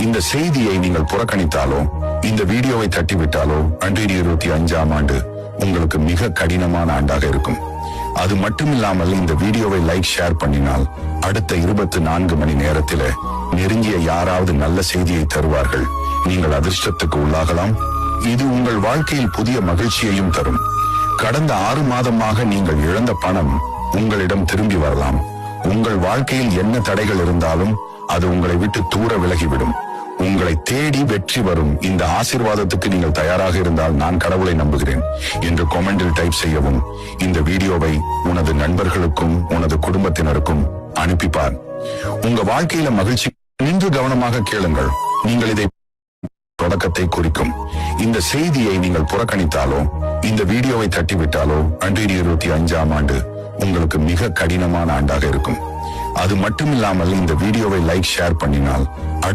இந்த செய்தியை நீங்கள் புறக்கணித்தாலோ, இந்த வீடியோவை தட்டிவிட்டாலோ 2025ஆம் ஆண்டு உங்களுக்கு மிக கடினமான ஆண்டாக இருக்கும். அது மட்டுமில்லாமல் இந்த வீடியோவை லைக் ஷேர் பண்ணினால் அடுத்த 24 மணி நேரத்தில நெருங்கிய யாராவது நல்ல செய்தியை தருவார்கள். நீங்கள் அதிர்ஷ்டத்துக்கு உள்ளாகலாம். இது உங்கள் வாழ்க்கையில் புதிய மகிழ்ச்சியையும் தரும். கடந்த 6 மாதமாக நீங்கள் இழந்த பணம் உங்களிடம் திரும்பி வரலாம். உங்கள் வாழ்க்கையில் என்ன தடைகள் இருந்தாலும் அது உங்களை விட்டு தூர விலகிவிடும். உங்களை தேடி வெற்றி வரும். இந்த ஆசீர்வாதத்துக்கு நீங்கள் தயாராக இருந்தால் நான் கடவுளை நம்புகிறேன் என்று கமெண்டில் டைப் செய்யவும். இந்த வீடியோவை உனது நண்பர்களுக்கும் உனது குடும்பத்தினருக்கும் அனுப்பிப்பார். உங்க வாழ்க்கையில மகிழ்ச்சி நின்று கவனமாக கேளுங்கள். நீங்கள் இதை தொடக்கத்தை குறிக்கும். இந்த செய்தியை நீங்கள் புறக்கணித்தாலோ, இந்த வீடியோவை தட்டிவிட்டாலோ 2025ஆம் ஆண்டு உங்களுக்கு மிக கடினமான ஆண்டாக இருக்கும். அது மட்டுமில்லாமல் இந்த வீடியோவை லைக் ஷேர் பண்ணினால்